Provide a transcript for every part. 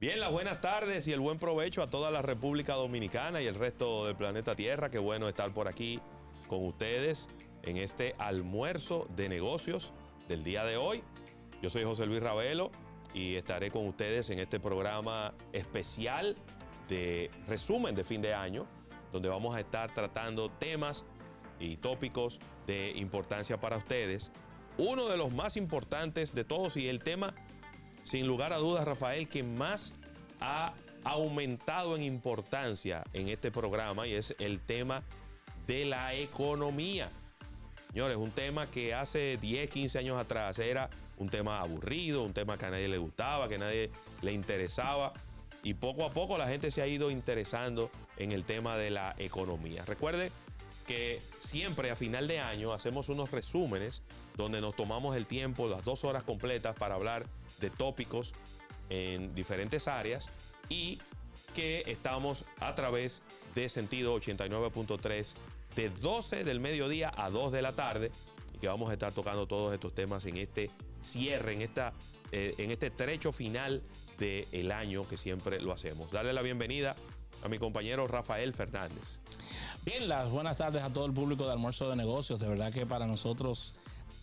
Bien, las buenas tardes y el buen provecho a toda la República Dominicana y el resto del planeta Tierra. Qué bueno estar por aquí con ustedes en este almuerzo de negocios del día de hoy. Yo soy José Luis Ravelo y estaré con ustedes en este programa especial de resumen de fin de año, donde vamos a estar tratando temas y tópicos de importancia para ustedes. Uno de los más importantes de todos y el tema, sin lugar a dudas, Rafael, que más ha aumentado en importancia en este programa, y es el tema de la economía. Señores, un tema que hace 10, 15 años atrás era un tema aburrido, un tema que a nadie le gustaba, que a nadie le interesaba, y poco a poco la gente se ha ido interesando en el tema de la economía. Recuerde que siempre a final de año hacemos unos resúmenes donde nos tomamos el tiempo, las 2 horas completas, para hablar de tópicos en diferentes áreas, y que estamos a través de Sentido 89.3 de 12 del mediodía a 2 de la tarde, y que vamos a estar tocando todos estos temas en este cierre, en este trecho final del año, que siempre lo hacemos. Darle la bienvenida a mi compañero Rafael Fernández. Bien, las buenas tardes a todo el público de Almuerzo de Negocios. De verdad que para nosotros,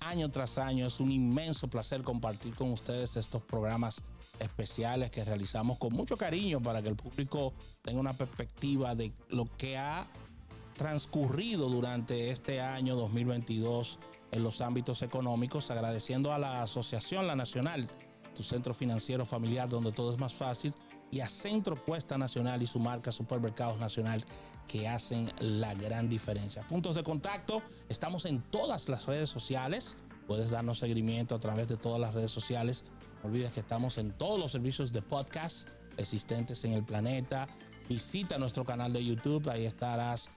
año tras año, es un inmenso placer compartir con ustedes estos programas especiales que realizamos con mucho cariño para que el público tenga una perspectiva de lo que ha transcurrido durante este año 2022 en los ámbitos económicos, agradeciendo a la Asociación La Nacional, tu centro financiero familiar donde todo es más fácil, y a Centro Cuesta Nacional y su marca Supermercados Nacional, que hacen la gran diferencia. Puntos de contacto, estamos en todas las redes sociales. Puedes darnos seguimiento a través de todas las redes sociales. No olvides que estamos en todos los servicios de podcast existentes en el planeta. Visita nuestro canal de YouTube, ahí estarás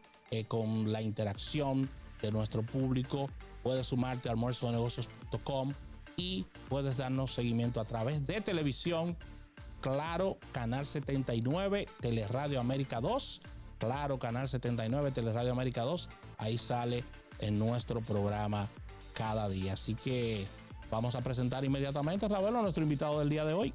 con la interacción de nuestro público. Puedes sumarte a almuerzodenegocios.com y puedes darnos seguimiento a través de televisión. Claro, Canal 79, Teleradio América 2. Claro, Canal 79, Teleradio América 2. Ahí sale en nuestro programa cada día. Así que vamos a presentar inmediatamente, Ravelo, a nuestro invitado del día de hoy.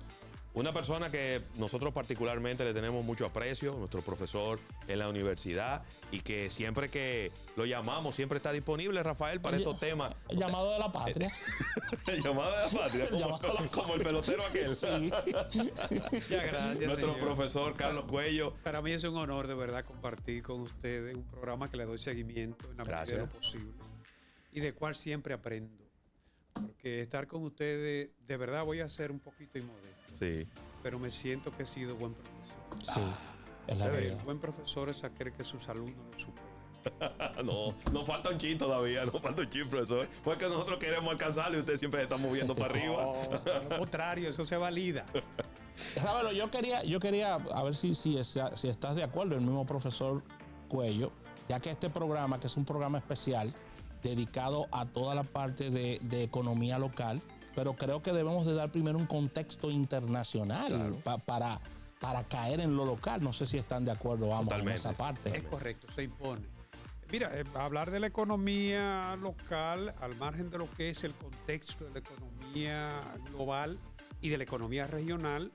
Una persona que nosotros particularmente le tenemos mucho aprecio, nuestro profesor en la universidad, y que siempre que lo llamamos, siempre está disponible, Rafael, para estos temas. El llamado de la patria. El llamado de la patria, como el pelotero aquel. Sí. Ya, gracias, nuestro señor. Profesor Carlos Cuello. Para mí es un honor de verdad compartir con ustedes un programa que le doy seguimiento en la medida de lo posible y de cual siempre aprendo. Porque estar con ustedes, de verdad voy a ser un poquito inmodesto. Sí. Pero me siento que he sido buen profesor. Sí, es la verdad. Buen profesor es aquel que sus alumnos lo superan. No, nos falta un chin todavía, nos falta un chin, profesor. Porque nosotros queremos alcanzarlo y usted siempre se está moviendo para arriba. No, lo contrario, eso se valida. Ravelo, yo quería a ver si estás de acuerdo, el mismo profesor Cuello, ya que este programa, que es un programa especial dedicado a toda la parte de economía local, pero creo que debemos de dar primero un contexto internacional, claro, para caer en lo local. No sé si están de acuerdo, vamos, en esa parte. Es correcto, se impone. Mira, hablar de la economía local, al margen de lo que es el contexto de la economía global y de la economía regional,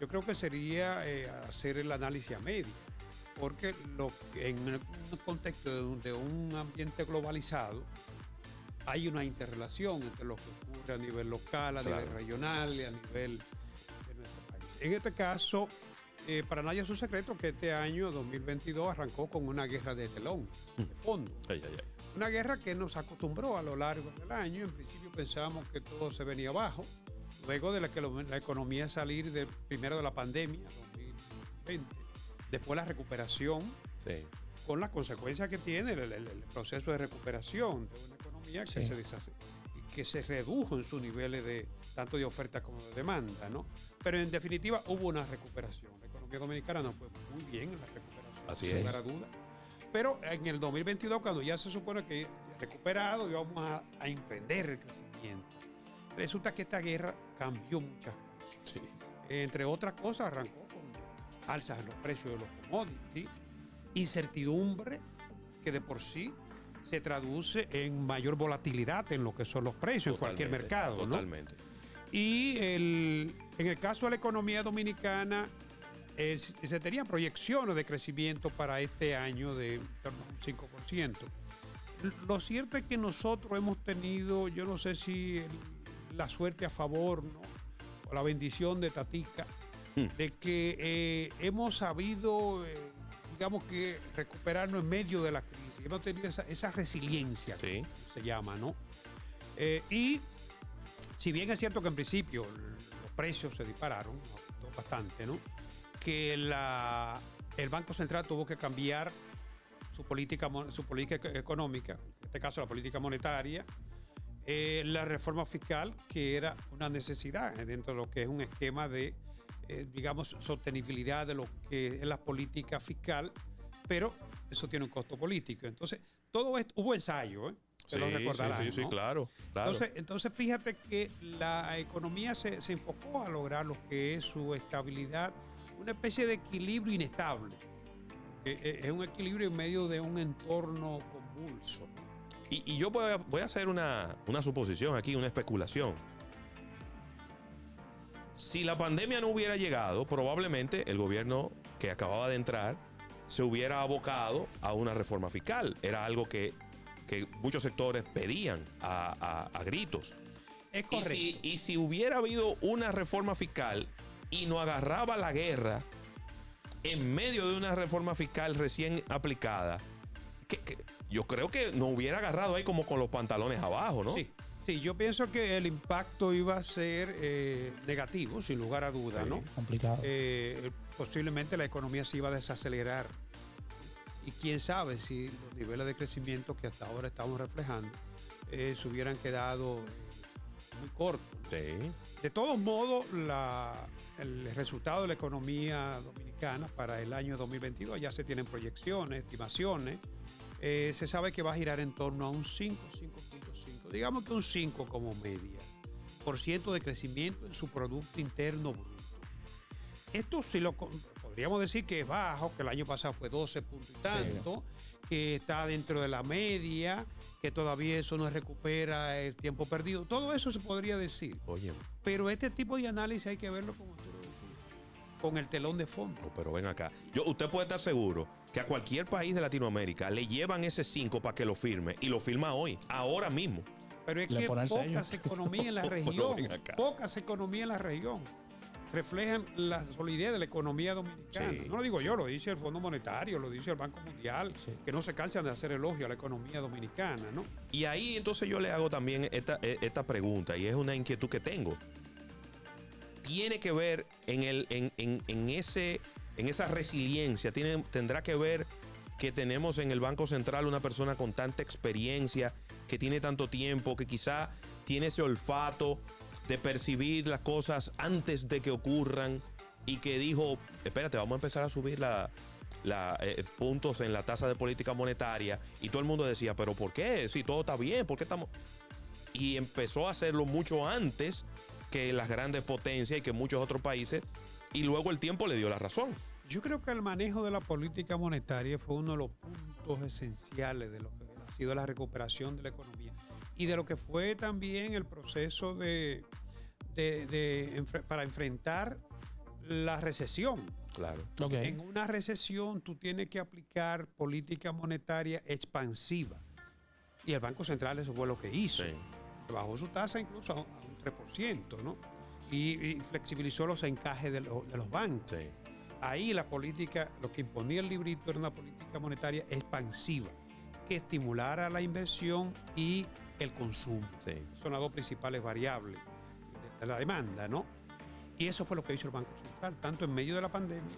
yo creo que sería hacer el análisis a medio. Porque en un contexto de un ambiente globalizado hay una interrelación entre lo que ocurre a nivel local, a nivel regional y a nivel de nuestro país. En este caso, para nadie es un secreto que este año 2022 arrancó con una guerra de telón, de fondo. Una guerra que nos acostumbró a lo largo del año. En principio pensábamos que todo se venía abajo. Luego de la economía salir primero de la pandemia, 2020. Después la recuperación, con las consecuencias que tiene el proceso de recuperación de una economía que se redujo en sus niveles tanto de oferta como de demanda, ¿no? Pero en definitiva hubo una recuperación. La economía dominicana nos fue muy bien en la recuperación, sin lugar a duda. Pero en el 2022, cuando ya se supone que recuperado íbamos a emprender el crecimiento, resulta que esta guerra cambió muchas cosas. Sí. Entre otras cosas, arrancó alzas en los precios de los commodities, incertidumbre que de por sí se traduce en mayor volatilidad en lo que son los precios en cualquier mercado, ¿no? Totalmente. Y En el caso de la economía dominicana, se tenían proyecciones de crecimiento para este año de en torno a un 5%. Lo cierto es que nosotros hemos tenido, yo no sé si la suerte a favor, ¿no? O la bendición de Tatica, de que hemos sabido, digamos que recuperarnos en medio de la crisis. Hemos tenido esa resiliencia, Sí. se llama, ¿no? Y si bien es cierto que en principio los precios se dispararon bastante, ¿no? Que el Banco Central tuvo que cambiar su política económica, en este caso la política monetaria, la reforma fiscal, que era una necesidad dentro de lo que es un esquema de, digamos, sostenibilidad de lo que es la política fiscal, pero eso tiene un costo político. Entonces, todo esto, hubo ensayo, se lo recordarán, sí, ¿no? claro. Entonces, fíjate que la economía se enfocó a lograr lo que es su estabilidad, una especie de equilibrio inestable. Es un equilibrio en medio de un entorno convulso. Y yo voy a hacer una suposición aquí, una especulación. Si la pandemia no hubiera llegado, probablemente el gobierno que acababa de entrar se hubiera abocado a una reforma fiscal. Era algo que muchos sectores pedían a gritos. Es correcto. Y si hubiera habido una reforma fiscal y no agarraba la guerra en medio de una reforma fiscal recién aplicada, yo creo que no hubiera agarrado ahí como con los pantalones abajo, ¿no? Sí, yo pienso que el impacto iba a ser negativo, sin lugar a duda, ¿no? Complicado. Posiblemente la economía se iba a desacelerar. Y quién sabe si los niveles de crecimiento que hasta ahora estamos reflejando se hubieran quedado muy cortos. Sí. De todos modos, el resultado de la economía dominicana para el año 2022, ya se tienen proyecciones, estimaciones. Se sabe que va a girar en torno a un 5.5, digamos que un 5 como media, % de crecimiento en su Producto Interno Bruto. Esto sí podríamos decir que es bajo, que el año pasado fue 12 puntos y tanto, que está dentro de la media, que todavía eso no recupera el tiempo perdido. Todo eso se podría decir. Oye. Pero este tipo de análisis hay que verlo como tú lo decís, con el telón de fondo. No, pero ven acá. Usted puede estar seguro que a cualquier país de Latinoamérica le llevan ese 5 para que lo firme y lo firma hoy, ahora mismo. Pero es que pocas economías en la región, reflejan la solidez de la economía dominicana. Sí. No lo digo yo, lo dice el Fondo Monetario, lo dice el Banco Mundial, que no se cansan de hacer elogio a la economía dominicana, ¿no? Y ahí entonces yo le hago también esta pregunta, y es una inquietud que tengo. Tiene que ver en esa resiliencia, tendrá que ver que tenemos en el Banco Central una persona con tanta experiencia, que tiene tanto tiempo, que quizá tiene ese olfato de percibir las cosas antes de que ocurran y que dijo, espérate, vamos a empezar a subir puntos en la tasa de política monetaria, y todo el mundo decía, pero ¿por qué? Si todo está bien, ¿por qué estamos? Y empezó a hacerlo mucho antes que las grandes potencias y que muchos otros países, y luego el tiempo le dio la razón. Yo creo que el manejo de la política monetaria fue uno de los puntos esenciales de lo que ha sido la recuperación de la economía y de lo que fue también el proceso para enfrentar la recesión. Claro. Okay. En una recesión tú tienes que aplicar política monetaria expansiva, y el Banco Central eso fue lo que hizo. Sí. Bajó su tasa incluso a un 3%, ¿no? Y flexibilizó los encajes de los bancos. Sí. Ahí la política, lo que imponía el librito era una política monetaria expansiva que estimulara la inversión y el consumo. Sí. Son las dos principales variables de la demanda, ¿no? Y eso fue lo que hizo el Banco Central, tanto en medio de la pandemia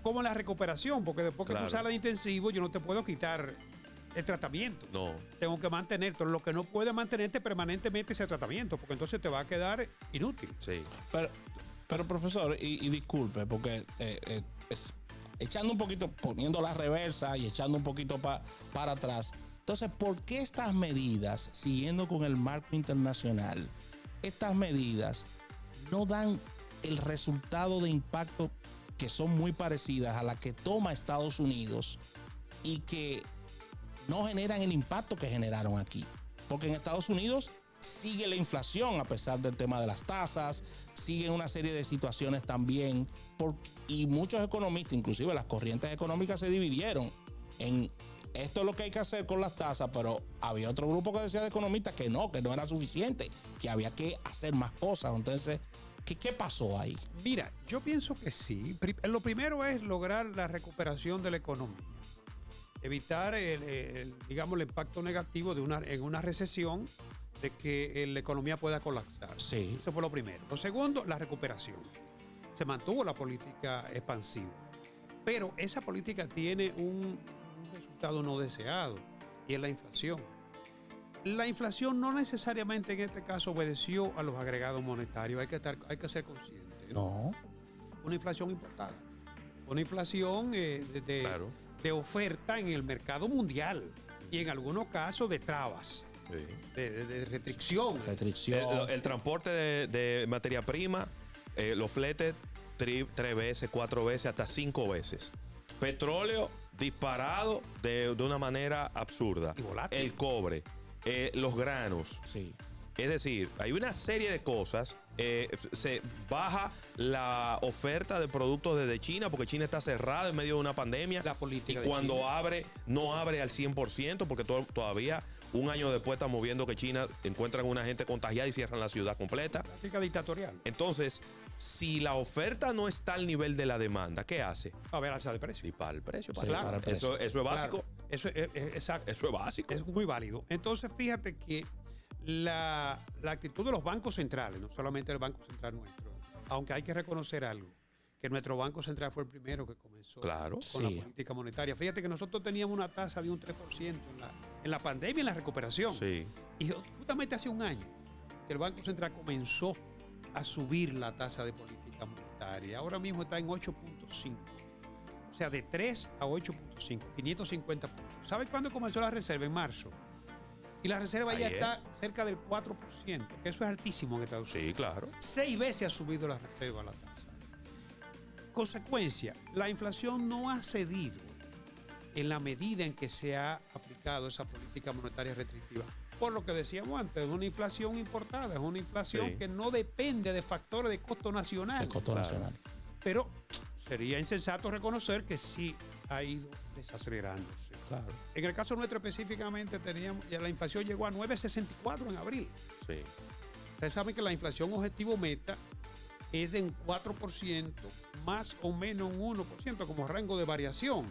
como en la recuperación, porque después que tú sales de intensivo, yo no te puedo quitar el tratamiento. No. Tengo que mantenerte. Lo que no puede mantenerte permanentemente ese tratamiento, porque entonces te va a quedar inútil. Sí. Pero profesor, y disculpe, porque echando un poquito, poniendo la reversa y echando un poquito para atrás. Entonces, ¿por qué estas medidas, siguiendo con el marco internacional, estas medidas no dan el resultado de impacto que son muy parecidas a las que toma Estados Unidos y que no generan el impacto que generaron aquí? Porque en Estados Unidos sigue la inflación a pesar del tema de las tasas, siguen una serie de situaciones también, y muchos economistas, inclusive las corrientes económicas, se dividieron en esto es lo que hay que hacer con las tasas, pero había otro grupo que decía de economistas que no era suficiente, que había que hacer más cosas. Entonces, ¿qué pasó ahí? Mira, yo pienso que sí. Lo primero es lograr la recuperación de la economía. Evitar digamos, el impacto negativo en una recesión, de que la economía pueda colapsar. Sí. Eso fue lo primero. Lo segundo, la recuperación. Se mantuvo la política expansiva, pero esa política tiene un resultado no deseado, y es la inflación. La inflación no necesariamente en este caso obedeció a los agregados monetarios. Hay que ser consciente. No. Una inflación importada. Una inflación Claro. de oferta en el mercado mundial, y en algunos casos de trabas, Sí. de restricción. El transporte de materia prima, los fletes 3 veces, 4 veces, hasta 5 veces. Petróleo disparado de una manera absurda. Y volátil. El cobre, los granos. Sí. Es decir, hay una serie de cosas. Se baja la oferta de productos desde China, porque China está cerrada en medio de una pandemia. La política y de cuando China. abre, no abre al 100%, porque todavía un año después estamos viendo que China encuentran una gente contagiada y cierran la ciudad completa. Política dictatorial. Entonces, si la oferta no está al nivel de la demanda, ¿qué hace? Va a haber alza de precios. Dispara el precio. Sí, Claro. para el precio. Eso es básico. Claro, eso es exacto. Eso es básico. Es muy válido. Entonces, fíjate que la actitud de los bancos centrales, no solamente el Banco Central nuestro, aunque hay que reconocer algo, que nuestro Banco Central fue el primero que comenzó Claro. con Sí. la política monetaria. Fíjate que nosotros teníamos una tasa de un 3% en la pandemia y en la recuperación. Sí. Y justamente hace un año que el Banco Central comenzó a subir la tasa de política monetaria. Ahora mismo está en 8.5. O sea, de 3 a 8.5, 550 puntos. ¿Sabe cuándo comenzó la reserva? En marzo. Y la reserva ya Ayer. está cerca del 4%, que eso es altísimo en Estados Unidos. Sí, claro. 6 veces ha subido la reserva, la tasa. Consecuencia, la inflación no ha cedido en la medida en que se ha aplicado esa política monetaria restrictiva. Por lo que decíamos antes, es una inflación importada, es una inflación Sí. que no depende de factores de costo nacional. El costo nacional. Pero sería insensato reconocer que sí ha ido desacelerándose. Claro. En el caso nuestro específicamente ya la inflación llegó a 9.64 en abril. Sí. Ustedes saben que la inflación objetivo meta es de un 4%, más o menos un 1% como rango de variación.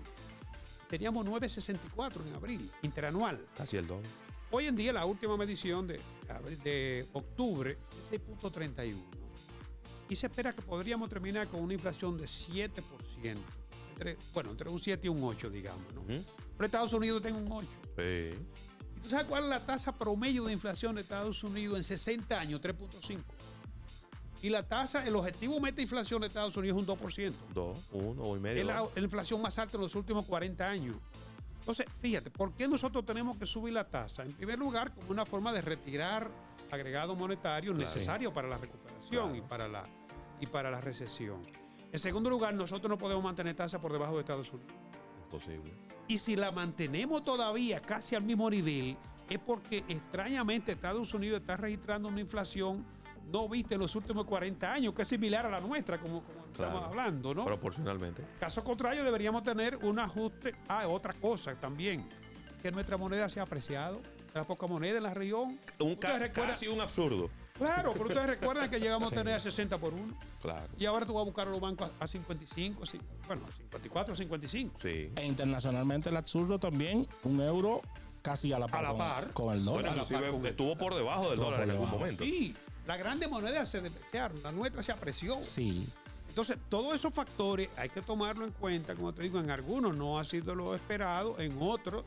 Teníamos 9.64 en abril, interanual. Casi el doble. Hoy en día la última medición de octubre es 6.31. Y se espera que podríamos terminar con una inflación de 7%. Entre un 7 y un 8, digamos, ¿no? Ujú. Pero Estados Unidos tiene un 8. Sí. ¿Y tú sabes cuál es la tasa promedio de inflación de Estados Unidos en 60 años? 3.5. Y el objetivo meta de inflación de Estados Unidos es un 2%. 2, 1 y medio. Es la inflación más alta en los últimos 40 años. Entonces, fíjate, ¿por qué nosotros tenemos que subir la tasa? En primer lugar, como una forma de retirar agregados monetarios Claro. necesarios para la recuperación Claro. y para la recesión. En segundo lugar, nosotros no podemos mantener tasa por debajo de Estados Unidos. Imposible. Y si la mantenemos todavía casi al mismo nivel, es porque extrañamente Estados Unidos está registrando una inflación no vista en los últimos 40 años, que es similar a la nuestra, como estamos hablando, ¿no? Proporcionalmente. Caso contrario, deberíamos tener un ajuste a otra cosa también, que nuestra moneda se ha apreciado, la poca moneda en la región. ¿Ustedes recuerdan? Casi un absurdo. Claro, pero ustedes recuerdan que llegamos Sí. a tener a 60 por 1 Claro. y ahora tú vas a buscar a los bancos a 55, 54, 55. Sí. E internacionalmente el absurdo también, un euro casi a la par, A la par. con el dólar. Bueno, inclusive estuvo por debajo del Estuvo dólar en por algún debajo. momento. Sí, las grandes monedas se depreciaron, la nuestra se apreció. Sí. Entonces, todos esos factores hay que tomarlo en cuenta, como te digo, en algunos no ha sido lo esperado, en otros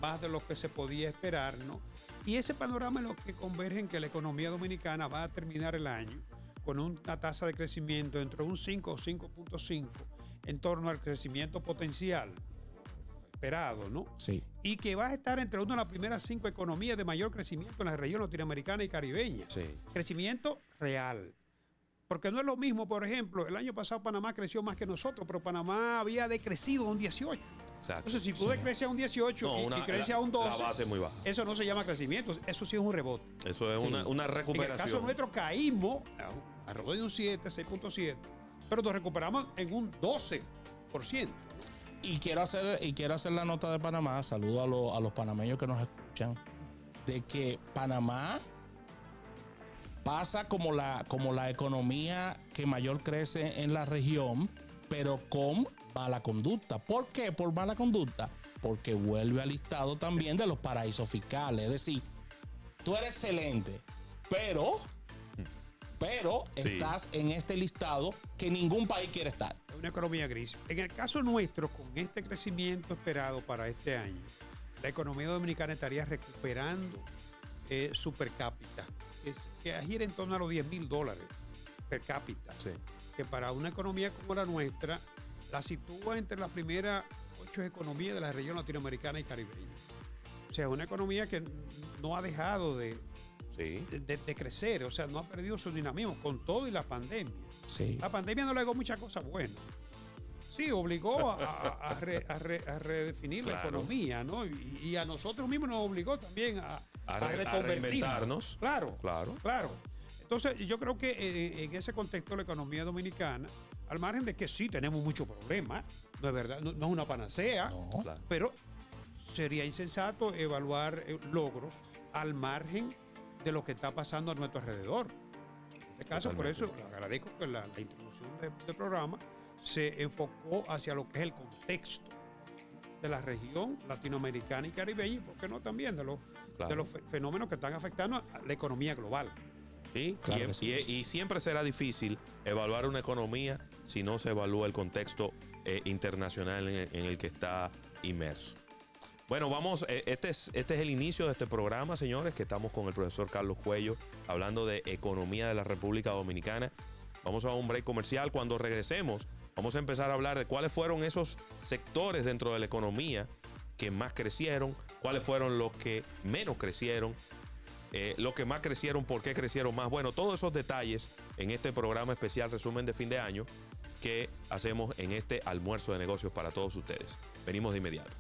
más de lo que se podía esperar, ¿no? Y ese panorama es lo que converge en que la economía dominicana va a terminar el año con una tasa de crecimiento entre un 5 o 5.5 en torno al crecimiento potencial esperado, ¿no? Sí. Y que va a estar entre una de las primeras 5 economías de mayor crecimiento en la región latinoamericana y caribeña. Sí. Crecimiento real. Porque no es lo mismo, por ejemplo, el año pasado Panamá creció más que nosotros, pero Panamá había decrecido un 18. Exacto. Entonces, si tú decreces a un 18 y creces a un 12, la base es muy baja. eso no se llama crecimiento, eso sí es un rebote. Eso es una recuperación. En el caso nuestro caímos alrededor de un 7, 6.7, pero nos recuperamos en un 12%. Y quiero hacer la nota de Panamá, saludo a los panameños que nos escuchan, de que Panamá pasa como la economía que mayor crece en la región, pero con mala conducta. ¿Por qué por mala conducta? Porque vuelve al listado también de los paraísos fiscales. Es decir, tú eres excelente, pero Sí. estás en este listado que ningún país quiere estar. Es una economía gris. En el caso nuestro, con este crecimiento esperado para este año, la economía dominicana estaría recuperando su per cápita, que gira en torno a los $10,000 per cápita, Sí. que para una economía como la nuestra la sitúa entre las primeras 8 economías de la región latinoamericana y caribeña. O sea, una economía que no ha dejado de crecer, o sea, no ha perdido su dinamismo con todo y la pandemia. Sí. La pandemia no le dio muchas cosas buenas. Sí, obligó a redefinir la economía, ¿no? Y a nosotros mismos nos obligó también a reinventarnos. Claro. Claro. Entonces, yo creo que en ese contexto la economía dominicana, al margen de que sí tenemos muchos problemas, no es verdad, no es una panacea, No. Claro. pero sería insensato evaluar logros al margen de lo que está pasando a nuestro alrededor. En este caso, por eso le agradezco que la introducción del programa se enfocó hacia lo que es el contexto de la región latinoamericana y caribeña, y por qué no también de los fenómenos que están afectando a la economía global. Sí, Claro que sí. y siempre será difícil evaluar una economía si no se evalúa el contexto internacional en el que está inmerso. Bueno, vamos, este es el inicio de este programa, señores, que estamos con el profesor Carlos Cuello hablando de economía de la República Dominicana. Vamos a un break comercial. Cuando regresemos, vamos a empezar a hablar de cuáles fueron esos sectores dentro de la economía que más crecieron, cuáles fueron los que menos crecieron, los que más crecieron, por qué crecieron más. Bueno, todos esos detalles en este programa especial resumen de fin de año que hacemos en este almuerzo de negocios para todos ustedes. Venimos de inmediato.